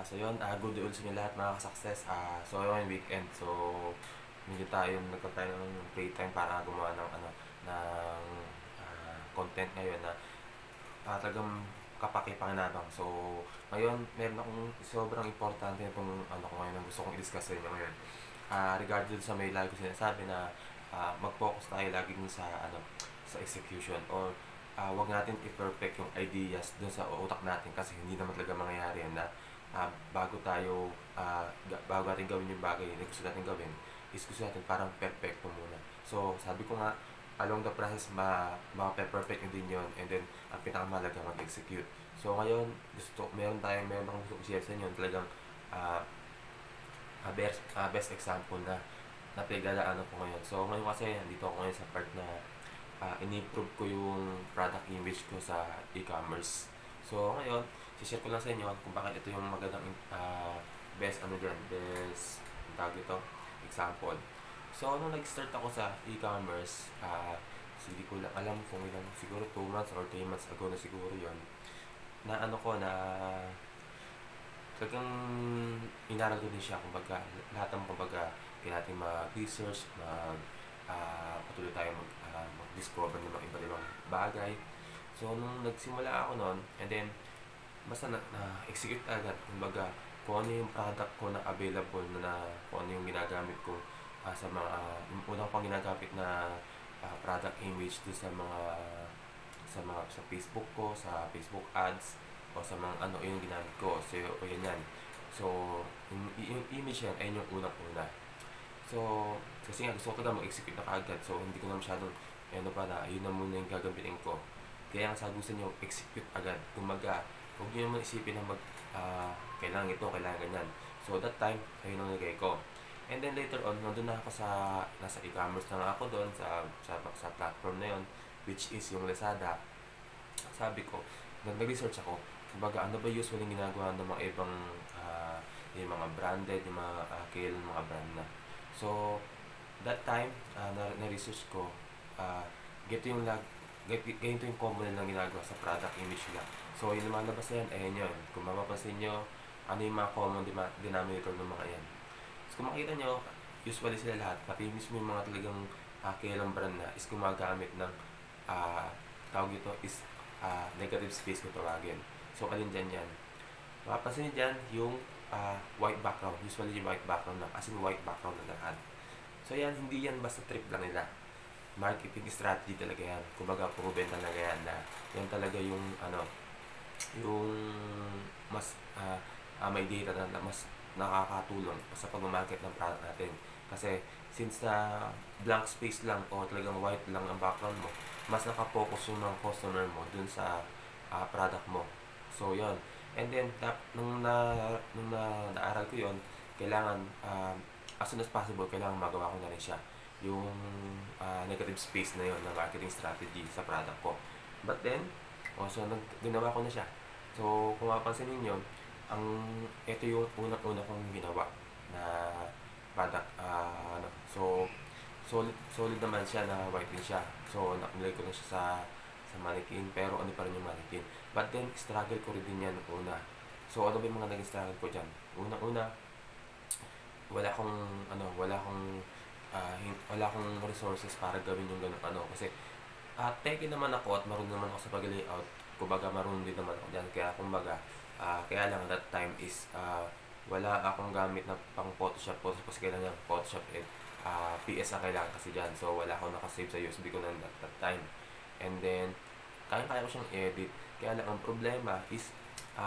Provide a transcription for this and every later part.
So yun, good day ulit sa inyo lahat mga ka-success. So yun, weekend. So, medyo tayo nagkaroon tayo ng playtime para gumawa ng ng content ngayon na talagang kapaki-pakinabang. So, ngayon, meron akong sobrang importante itong ko ngayon na gusto kong i-discuss sa inyo ngayon. Regarding sa may lagi ko sinasabi na mag-focus tayo lagi dun sa sa execution, or wag natin i-perfect yung ideas dun sa utak natin kasi hindi naman talaga mangyayari yan na bago natin gawin yung bagay na gusto natin gawin, is gusto natin parang perfecto muna. So, sabi ko nga, along the process, ma-perfect din yun, and then, ang pinakamahalaga, mag-execute. So, ngayon, meron akong gusto i-share sa inyo, talagang, best example na napigalaano ko ngayon. So, ngayon kasi, nandito ako ngayon sa part na in-improve ko yung product image ko sa e-commerce. So, ngayon, share ko lang sa inyo kung bakit ito yung magandang best tawag ito, example. So, nung nag-start ako sa e-commerce, hindi ko lang alam kung ilang, siguro 2 months or 3 months ago na siguro yon, na talagang inaral ko din siya, kumbaga, lahat ng kailangan natin mag-research, patuloy tayo mag-discover ng mga iba-ibang bagay. So, nung nagsimula ako noon, and then, basta na-execute agad, kumbaga, kung ano yung product ko na available kung ano yung ginagamit ko sa yung unang pang ginagamit na product image doon sa Facebook ko, sa Facebook ads, o sa mga yung ginamit ko. So, yan. So, yung image yan, ayun yung unang-una. So, kasi nga gusto ko talaga mag-execute na kaagad. So, hindi ko na masyadong, yun na muna yung gagamitin ko. Kaya ang sabi sa inyo, execute agad. Kumaga, huwag nyo naman isipin na kailangan ito, kailangan ganyan. So, that time, ayun ang nagay ko. And then later on, nandun na ako nasa e-commerce na ako doon, sa platform na yon, which is yung Lazada. Sabi ko, nag-research ako, kumbaga, ano ba usually ginagawa ng mga ibang, yung mga branded, yung mga mga brand na. So, that time, na-research ko, ganito yung combo nilang ginagawa sa product image nila. So, yung lumalabas na yan, ayan yun. Kung mapapansin nyo, ano yung mga common denominator ng mga yan. So, kung makita nyo, usually sila lahat, pati mismo yung mga talagang kilalang brand na, is gumagamit ng, tawag ito is negative space kung tawagin. So, alin dyan yan. Mapapansin nyo dyan, yung white background. Usually yung white background lang, as in white background na lahat. So, yan, hindi yan basta trip lang nila. Marketing strategy talaga yan. Kumbaga, proven talaga yan na yan talaga yung yung mas may data na mas nakakatulong sa pag-market ng product natin. Kasi since na blank space lang o talagang white lang ang background mo, mas nakafocus yung mga customer mo dun sa product mo. So, yon. And then, nung naaral ko yon, kailangan as soon as possible, kailangan magawa ko na rin siya yung negative space na yon na marketing strategy sa product ko. But then, so ginawa ko na siya. So, kung mapapansin ninyo, ito yung unang-una kong ginawa na product. So, solid naman siya, na white din siya. So, nilagay ko na siya sa mannequin, pero ano pa rin yung mannequin. But then, struggle ko rin din yan una. So, ano ba yung mga naging struggle ko dyan? Una-una, wala akong resources para gawin yung ganun kasi teki naman ako at marunong naman ako sa pag-layout, kumbaga marunong din naman ako dyan, kaya kumbaga kaya lang that time is wala akong gamit na pang Photoshop kasi kailangan Photoshop PS na kailangan kasi dyan, so wala akong nakasave sa USB ko na that time. And then kaya ko siyang edit, kaya lang ang problema is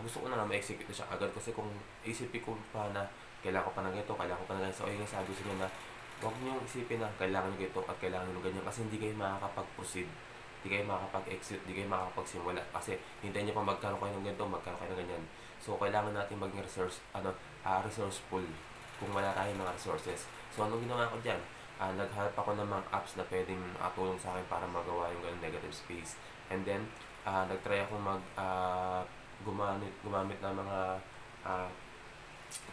gusto ko na nga ma-execute na siya agad, kasi kung isipin ko pa na kailangan ko pa na ganito, kailangan ko pa na ganito, so ayun yung sabi sa inyo na huwag nyo isipin na kailangan nyo ito at kailangan nyo ganyan, kasi hindi kayo makakapag-proceed, hindi kayo makakapag-exit, hindi kayo makakapagsimula, kasi hintayin nyo pa magkaroon kayo ng ganito, magkaroon kayo ng ganyan. So, kailangan natin maging resourceful kung wala tayong mga resources. So, anong ginawa ko dyan? Naghanap ako ng mga apps na pwedeng makatulong sa akin para magawa yung ganun negative space. And then, nagtry ako gumamit ng mga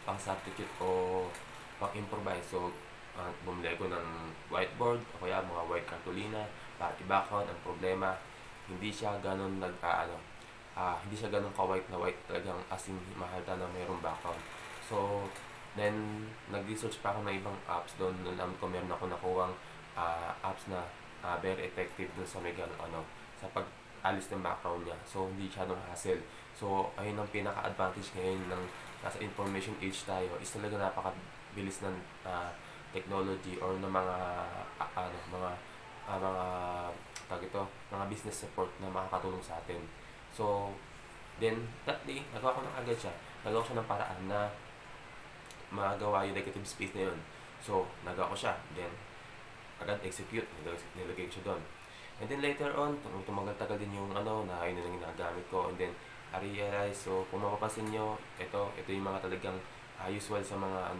pang-substitute o pang-improvise. So, bumili ko ng whiteboard o kaya mga white cartolina para i-background. Ang problema, hindi siya ganun hindi siya ganun ka-white na white, talagang as in mahalata na mayroong background. So, then, nag-research pa ako ng ibang apps doon. Noon alam ko meron ako nakuhang apps na very effective doon sa may ganun, sa pag-alis ng background niya. So, hindi siya nung hassle. So, ayun ang pinaka-advantage ngayon ng nasa information age tayo is talaga napakabilis ng technology or ng mga mga tawag ito, mga business support na makakatulong sa atin. So, then that day, nagawa ko na agad siya. Nagawa ko siya ng paraan na magawa yung negative space na yun. So, nagawa ko siya. Then, agad execute. Nilagay ko siya doon. And then later on, tumagal-tagal din yung na yun yung ginagamit ko. And then, I realize, so kung mapapansin nyo, ito yung mga talagang usual sa mga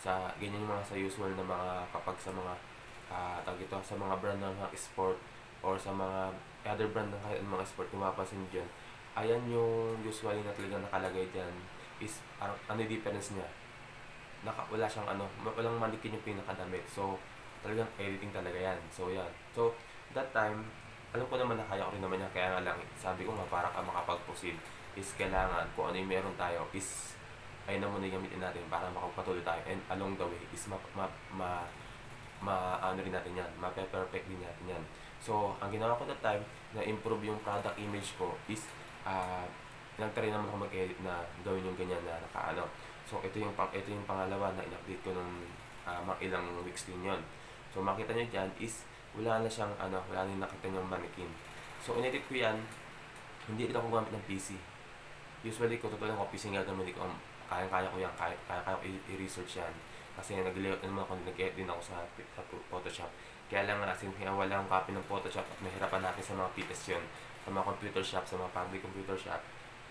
sa ganyan yung mga sa usual na mga kapag sa mga tawag ito, sa mga brand ng mga sport or sa mga other brand ng kahit mga sport, kung mapapansin dyan, ayan yung usually na talagang nakalagay dyan is ano yung difference niya. Wala siyang walang manikin yung pinakadamit. So, talagang editing talaga yan. So, yan. So, that time, alam ko naman na kaya ko rin naman yan. Kaya nga lang, sabi ko nga, para ka makapag-proceed is kailangan kung ano yung meron tayo is ayun na muna yung gamitin natin para makapatuloy tayo. And along the way is ano rin natin yan, ma-perfect din natin yan. So, ang ginawa ko that time, na-improve yung product image ko is nagtry naman ako mag-edit na gawin yung ganyan na nakaano. So, ito yung pangalawa na in-update ko nung mga ilang weeks din yun. So, makita nyo dyan is wala na siyang wala na nakita nyo mannequin. So, in-edit ko yan, hindi rin ako gumamit ng PC. Usually, kung totoo lang ako, PC nga gamit ko, kaya ko yan, kaya ko i-research yan. Kasi nag-layout naman ako, nag-edit din ako sa Photoshop. Kaya lang nga, since wala akong copy ng Photoshop at mahirapan natin sa mga PS yun, sa mga computer shop, sa mga public computer shop,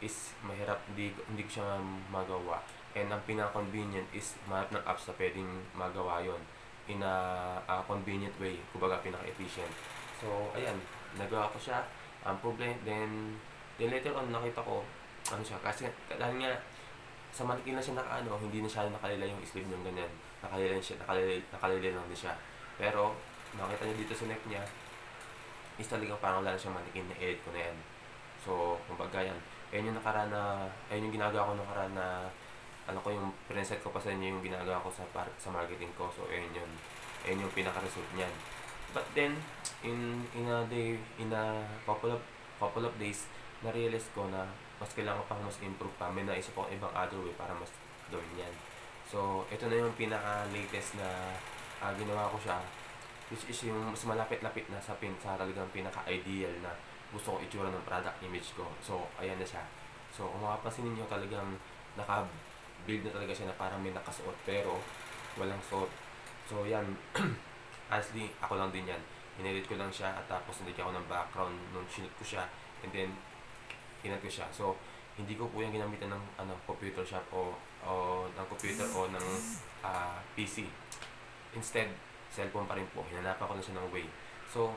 is mahirap, hindi ko siya magawa. And ang pinaka-convenient is mahanap ng apps na pwedeng magawa yon in a convenient way, kumbaga pinaka-efficient. So, ayan, nagawa ko siya. Ang problem, then later on, nakita ko, siya, kasi dahil nga, sa mannequin na siya hindi na siya nakalila yung sleeve yung ganyan. Nakalila lang din siya. Pero, makita niyo dito sa neck niya, is talagang parang wala na siyang mannequin na edit ko na yan. So, kumbaga yan. Ayun yung ginagawa ko nung nakaraan na ko yung preset ko pa sa inyo yung ginagawa ko sa marketing ko. So, ayun yung pinaka-result niyan. But then, in a couple of days, na-realize ko na mas kailangan ko pang mas improve pa. May naisip ko ibang other way para mas gawin yan. So, ito na yung pinaka-latest na ginawa ko siya, which is yung mas malapit-lapit na sa talagang pinaka-ideal na gusto ko itsura ng product image ko. So, ayan na siya. So, kung makapansin ninyo, talagang naka-build na talaga siya na parang may nakasuot pero walang suot. So, yan. Honestly, ako lang din yan. Inedit ko lang siya at tapos nilagyan ko ng background nung shoot ko siya and then inad ko siya. So, hindi ko po yung ginamitan ng computer shop o ng computer o ng PC. Instead, cellphone pa rin po. Hinanapan ko na siya ng way. So,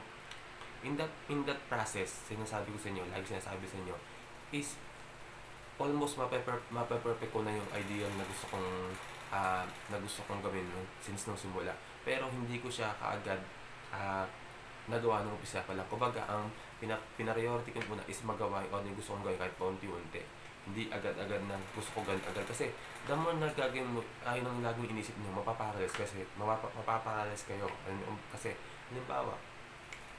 in that process, sinasabi ko sa inyo, lagi sinasabi sa inyo, is almost mape-perfect ko na yung ideal na gusto kong gawin since nung simula. Pero hindi ko siya kaagad nagawa nung umpisa pa lang. Kumbaga, ang pina-priority ko muna is magawa yung gusto kong gawin kahit paunti-unti. Hindi agad-agad na gusto ko gawin agad. Kasi, the more na gagawin mo, ayun ang laging inisip nyo, mapaparalyze kayo. Kasi, halimbawa,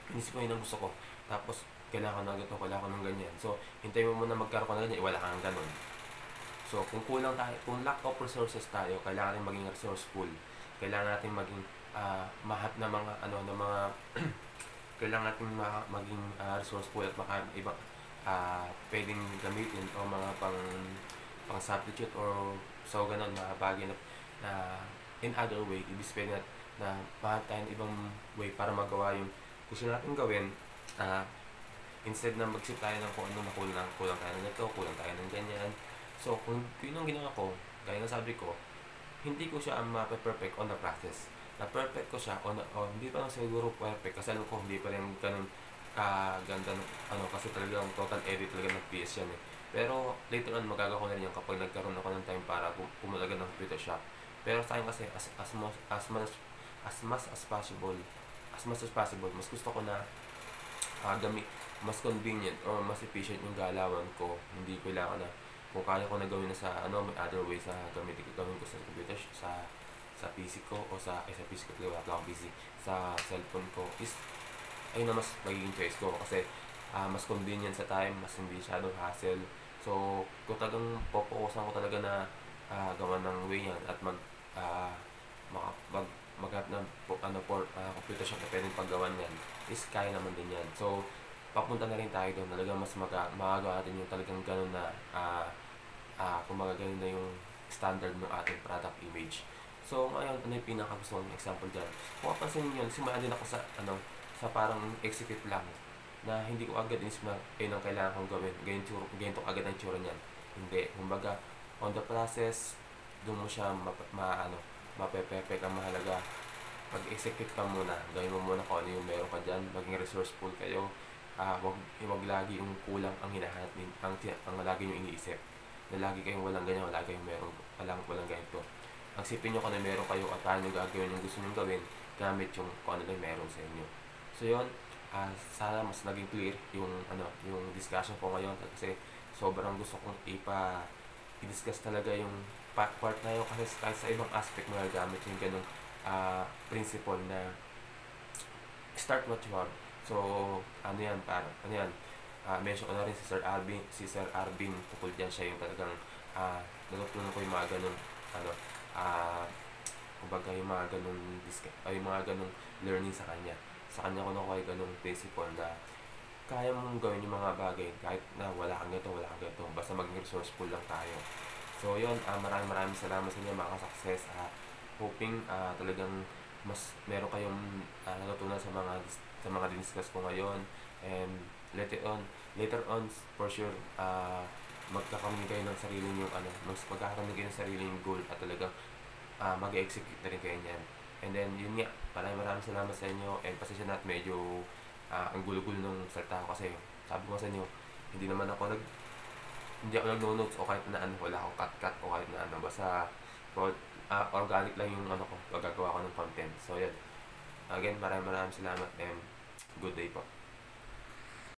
inisip ko yun ang gusto ko. Tapos, kailangan ko na ganito, kailangan ko ng ganyan. So, hintayin mo muna magkaroon ka na ganyan, wala kang ganun. So, kung lack of resources tayo, kailangan natin maging resourceful. Kailangan natin maging mahat na mga kailangan natin maging resourceful at ibang pwedeng gamitin o mga pang substitute or so ganun, mga bagay na in other way, ibig sabihin na mahat tayo ng ibang way para magawa yung gusto natin gawin. Instead na mag-isip tayo ng kung anong kulang tayo ng ito, kulang tayo ng ganyan. So, kung yun ang ginawa ko, gaya ng sabi ko, hindi ko siya ma-perfect on the process. Na-perfect ko siya hindi pa lang siguro perfect kasi alam ko hindi pa rin ganun ganda kasi talagang total edit talaga ng PS yan eh. Pero later on magagawa ko na rin yan kapag nagkaroon ako ng time para pumulaga ng computer shop. Pero sa akin kasi as much as possible, mas gusto ko na mas convenient o mas efficient yung galawan ko. Hindi kailangan na kung kaya ko na gawin na sa may other way sa gawin ko sa computer, sa PC ko o sa PC ko talaga, wala akong PC, sa cellphone ko is ayun na mas magiging choice ko kasi mas convenient sa time, mas hindi masyadong hassle. So, kung talagang popokusan ko talaga na gawa ng way yan at ah, maghanap ng computer shop na pwedeng paggawan yan is kaya naman din yan. So, papunta na rin tayo doon. Talagang mas magagawa natin yung talagang ganun na kumbaga ganun na yung standard ng ating product image. So, ngayon, ano yung pinaka gusto kong example dyan? Kung kapansin nyo, simulan din ako sa parang execute lang na hindi ko agad inisip na ang kailangan kong gawin. Ganito agad ang tsura niyan. Hindi. Kumbaga, on the process, doon mo siya mapepepe ang mahalaga. Mag-execute ka muna. Gawin mo muna kung ano yung meron ka dyan. Maging resourceful kayo. Wag lagi yung kulang ang hinahanap, ang lagi yung iniisip. Na lagi kayong walang ganyan, wala kayong meron, walang ganito. Ang sipin nyo kung ano meron kayo at paano gagawin yung gusto nyo gawin gamit yung kung ano na meron sa inyo. So yun, sana mas naging clear yung discussion ko ngayon kasi sobrang gusto kong i-discuss talaga yung part na yun kasi kahit sa ibang aspect mo gamit yung ganung principle na start what you have. So, mention ko na rin si Sir Arvin tukol dyan, siya yung talagang natutunan ko yung mga ganun kumbaga yung mga ganung learning sa kanya. Sa kanya ko nakuha yung ganung principle na kaya mong gawin yung mga bagay kahit na wala kang ganito, basta maging resourceful lang tayo. So yun, maraming salamat sa inyo mga success. Hoping talagang mas meron kayong natutunan sa mga diniscuss ko ngayon, and later on for sure magkakaroon kayo ng sarili yung magkakaroon kayo ng sarili yung goal at talagang mag-execute na rin kayo niyan. And then yun nga, maraming salamat sa inyo, and pasensya na at medyo ang gulo-gulo ng salita ko kasi sabi ko sa inyo, hindi ako nag-notes o kahit na wala akong cut o kahit na basta organic lang yung ko, gagawa ko ng content. So yan, again, maraming salamat and good day po.